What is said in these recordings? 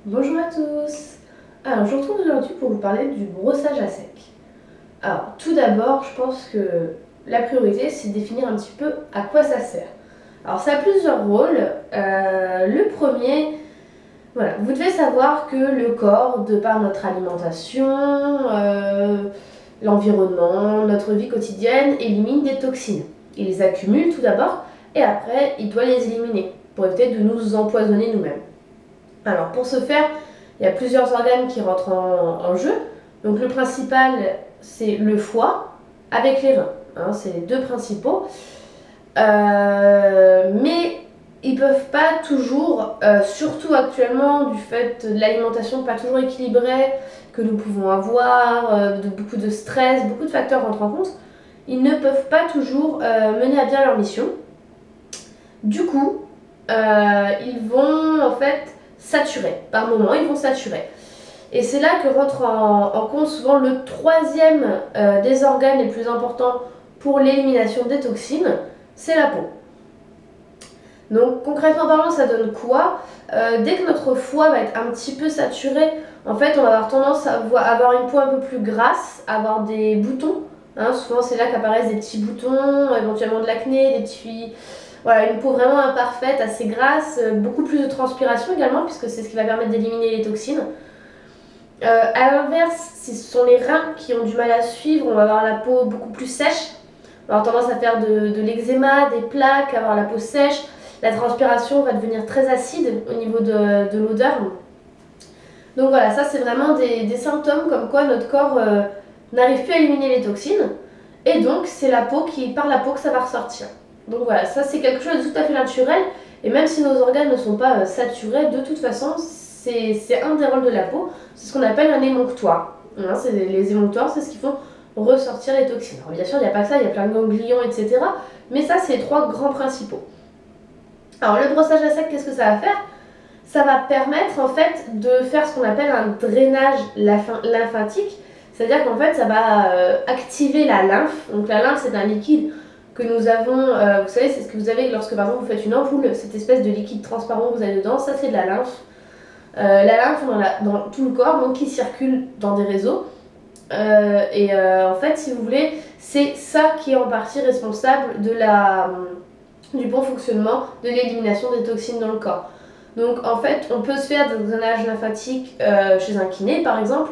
Bonjour à tous. Alors, je vous retrouve aujourd'hui pour vous parler du brossage à sec. Alors, tout d'abord, je pense que la priorité, c'est de définir un petit peu à quoi ça sert. Alors, ça a plusieurs rôles. Le premier, voilà, vous devez savoir que le corps, de par notre alimentation, l'environnement, notre vie quotidienne, élimine des toxines. Il les accumule tout d'abord et après, il doit les éliminer pour éviter de nous empoisonner nous-mêmes. Alors, pour ce faire, il y a plusieurs organes qui rentrent en jeu. Donc le principal, c'est le foie avec les reins. Hein, c'est les deux principaux. Mais ils ne peuvent pas toujours, surtout actuellement, du fait de l'alimentation pas toujours équilibrée que nous pouvons avoir, de beaucoup de stress, beaucoup de facteurs rentrent en compte, ils ne peuvent pas toujours mener à bien leur mission. Du coup, ils vont en fait saturer. Par moment, ils vont saturer. Et c'est là que rentre en compte souvent le troisième des organes les plus importants pour l'élimination des toxines, c'est la peau. Donc concrètement parlant, ça donne quoi? Dès que notre foie va être un petit peu saturé, en fait, on va avoir tendance à avoir une peau un peu plus grasse, avoir des boutons. Hein, souvent, c'est là qu'apparaissent des petits boutons, éventuellement de l'acné, des petits... Voilà, une peau vraiment imparfaite, assez grasse, beaucoup plus de transpiration également, puisque c'est ce qui va permettre d'éliminer les toxines. À l'inverse, ce sont les reins qui ont du mal à suivre, on va avoir la peau beaucoup plus sèche, on va avoir tendance à faire de l'eczéma, des plaques, avoir la peau sèche, la transpiration va devenir très acide au niveau de l'odeur. Donc voilà, ça c'est vraiment des symptômes comme quoi notre corps n'arrive plus à éliminer les toxines, et donc c'est par la peau que ça va ressortir. Donc voilà, ça c'est quelque chose de tout à fait naturel, et même si nos organes ne sont pas saturés, de toute façon, c'est un des rôles de la peau, c'est ce qu'on appelle un émonctoire. Hein, les émonctoires, c'est ce qui font ressortir les toxines. Alors bien sûr, il n'y a pas que ça, il y a plein de ganglions, etc. Mais ça, c'est les trois grands principaux. Alors le brossage à sec, qu'est-ce que ça va faire? Ça va permettre en fait de faire ce qu'on appelle un drainage lymphatique, c'est-à-dire qu'en fait ça va activer la lymphe. Donc la lymphe, c'est un liquide que nous avons, vous savez, c'est ce que vous avez lorsque par exemple vous faites une ampoule, cette espèce de liquide transparent que vous avez dedans, ça c'est de la lymphe. La lymphe dans tout le corps, donc qui circule dans des réseaux. En fait, si vous voulez, c'est ça qui est en partie responsable du bon fonctionnement de l'élimination des toxines dans le corps. Donc en fait, on peut se faire des drainages lymphatiques chez un kiné par exemple.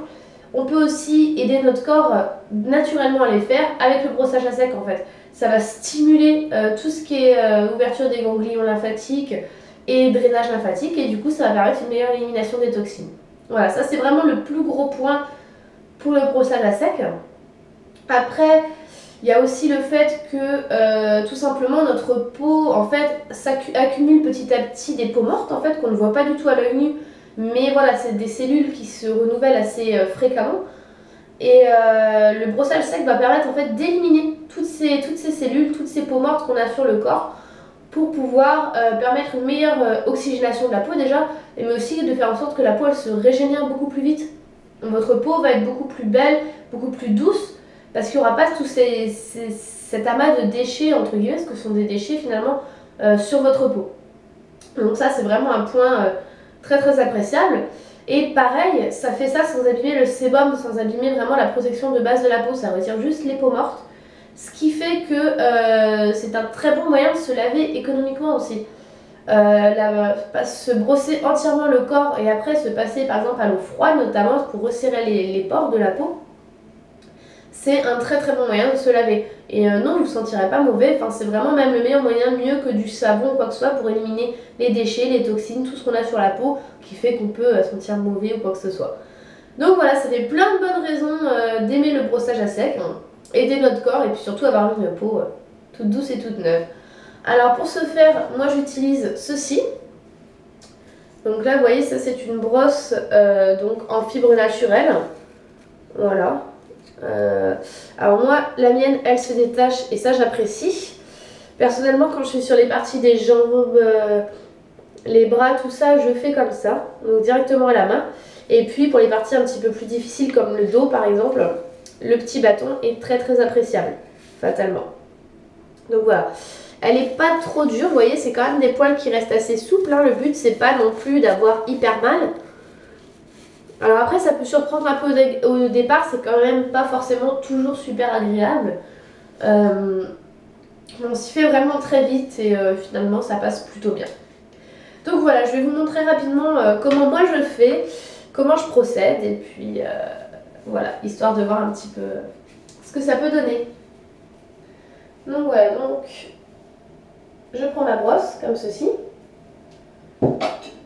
On peut aussi aider notre corps naturellement à les faire avec le brossage à sec en fait. Ça va stimuler tout ce qui est ouverture des ganglions lymphatiques et drainage lymphatique, et du coup ça va permettre une meilleure élimination des toxines. Voilà, ça c'est vraiment le plus gros point pour le brossage à sec. Après, il y a aussi le fait que tout simplement notre peau en fait accumule petit à petit des peaux mortes en fait qu'on ne voit pas du tout à l'œil nu, mais voilà, c'est des cellules qui se renouvellent assez fréquemment. Et le brossage sec va permettre en fait d'éliminer toutes ces cellules, toutes ces peaux mortes qu'on a sur le corps, pour pouvoir permettre une meilleure oxygénation de la peau déjà, mais aussi de faire en sorte que la peau elle se régénère beaucoup plus vite. Votre peau va être beaucoup plus belle, beaucoup plus douce, parce qu'il n'y aura pas tout cet amas de déchets, entre guillemets, parce que ce sont des déchets finalement, sur votre peau. Donc ça c'est vraiment un point très très appréciable. Et pareil, ça fait ça sans abîmer le sébum, sans abîmer vraiment la protection de base de la peau, ça retire juste les peaux mortes. Ce qui fait que c'est un très bon moyen de se laver économiquement aussi. Se brosser entièrement le corps et après se passer par exemple à l'eau froide notamment pour resserrer les pores de la peau, c'est un très très bon moyen de se laver. Et non, vous ne vous sentirez pas mauvais, enfin, c'est vraiment même le meilleur moyen, mieux que du savon ou quoi que ce soit, pour éliminer les déchets, les toxines, tout ce qu'on a sur la peau qui fait qu'on peut se sentir mauvais ou quoi que ce soit. Donc voilà, ça fait plein de bonnes raisons d'aimer le brossage à sec, hein, aider notre corps et puis surtout avoir une peau toute douce et toute neuve. Alors pour ce faire, moi j'utilise ceci. Donc là vous voyez, ça c'est une brosse donc en fibre naturelle. Voilà. Alors moi, la mienne, elle se détache et ça j'apprécie. Personnellement, quand je suis sur les parties des jambes, les bras, tout ça, je fais comme ça, donc directement à la main. Et puis pour les parties un petit peu plus difficiles comme le dos par exemple, le petit bâton est très très appréciable, fatalement. Donc voilà. Elle est pas trop dure, vous voyez, c'est quand même des poils qui restent assez souples, hein. Le but c'est pas non plus d'avoir hyper mal. Alors après ça peut surprendre un peu au départ, c'est quand même pas forcément toujours super agréable. On s'y fait vraiment très vite et finalement ça passe plutôt bien. Donc voilà, je vais vous montrer rapidement comment moi je le fais, comment je procède et puis voilà, histoire de voir un petit peu ce que ça peut donner. Donc voilà, donc je prends ma brosse comme ceci.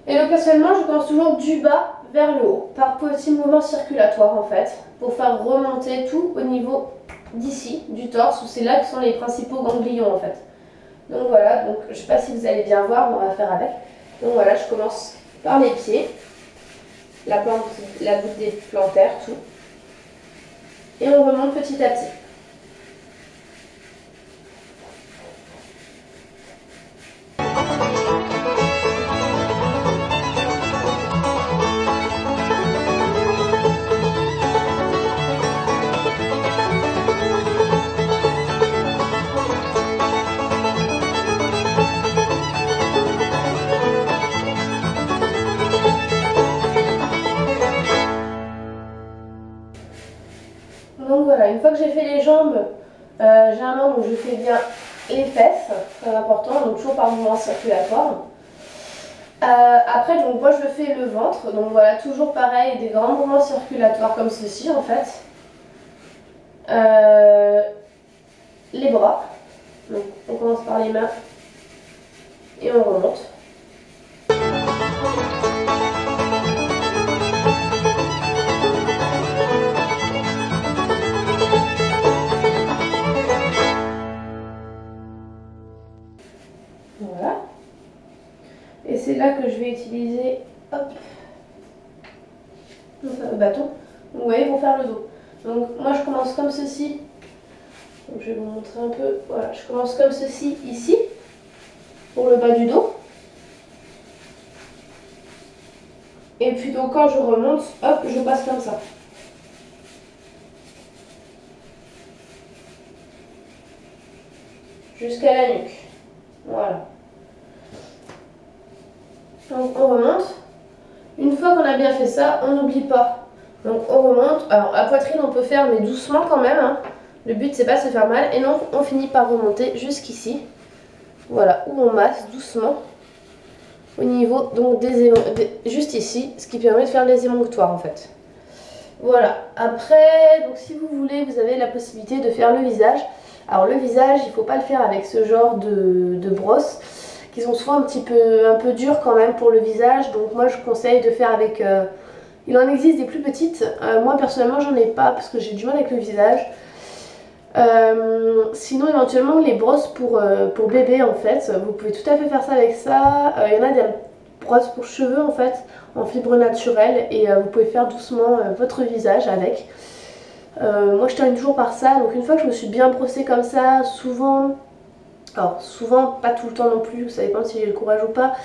Et occasionnellement je commence toujours du bas vers le haut, par petits mouvements circulatoires en fait, pour faire remonter tout au niveau d'ici, du torse, où c'est là que sont les principaux ganglions en fait. Donc voilà, donc je sais pas si vous allez bien voir, mais on va faire avec. Donc voilà, je commence par les pieds, la bout des plantaires, tout. Et on remonte petit à petit. Donc voilà, une fois que j'ai fait les jambes, j'ai un angle où je fais bien les fesses, très important, donc toujours par mouvement circulatoire. Après, donc moi je fais le ventre, donc voilà, toujours pareil, des grands mouvements circulatoires comme ceci en fait. Les bras, donc on commence par les mains et on remonte. Voilà. Et c'est là que je vais utiliser, hop, le bâton, vous voyez, pour faire le dos. Donc moi je commence comme ceci. Donc, je vais vous montrer un peu. Voilà, je commence comme ceci ici, pour le bas du dos. Et puis donc quand je remonte, hop, je passe comme ça. Jusqu'à la nuque. Voilà. Donc on remonte. Une fois qu'on a bien fait ça, on n'oublie pas. Donc on remonte. Alors la poitrine on peut faire mais doucement quand même. Hein. Le but c'est pas de se faire mal. Et donc on finit par remonter jusqu'ici. Voilà, où on masse doucement. Au niveau donc juste ici, ce qui permet de faire les émonctoires en fait. Voilà, après, donc si vous voulez, vous avez la possibilité de faire le visage. Alors le visage, il ne faut pas le faire avec ce genre de brosse, qui sont souvent un peu dures quand même pour le visage. Donc moi je conseille de faire avec, il en existe des plus petites. Moi personnellement j'en ai pas parce que j'ai du mal avec le visage. Sinon éventuellement les brosses pour bébé en fait, vous pouvez tout à fait faire ça avec ça. Il y en a des brosses pour cheveux en fait, en fibre naturelle et vous pouvez faire doucement votre visage avec. Moi je termine toujours par ça, donc une fois que je me suis bien brossée comme ça, souvent, alors souvent pas tout le temps non plus, ça dépend si j'ai le courage ou pas,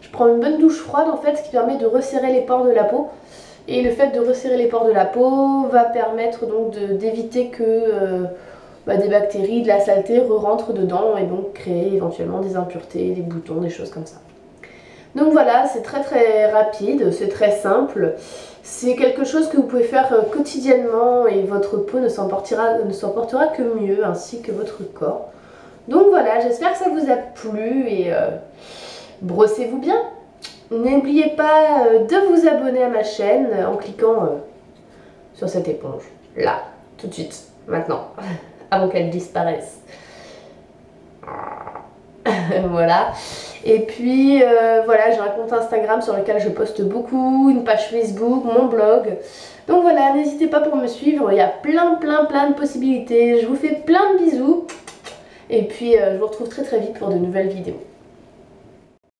je prends une bonne douche froide en fait, ce qui permet de resserrer les pores de la peau. Et le fait de resserrer les pores de la peau va permettre donc d'éviter que des bactéries, de la saleté re-rentrent dedans et donc créer éventuellement des impuretés, des boutons, des choses comme ça. Donc voilà, c'est très très rapide, c'est très simple. C'est quelque chose que vous pouvez faire quotidiennement et votre peau ne s'en portera que mieux, ainsi que votre corps. Donc voilà, j'espère que ça vous a plu et brossez-vous bien. N'oubliez pas de vous abonner à ma chaîne en cliquant sur cette éponge, là, tout de suite, maintenant, avant qu'elle disparaisse. Voilà. Et puis voilà, j'ai un compte Instagram sur lequel je poste beaucoup, une page Facebook, mon blog. Donc voilà, n'hésitez pas pour me suivre, il y a plein de possibilités. Je vous fais plein de bisous. Et puis je vous retrouve très vite pour de nouvelles vidéos.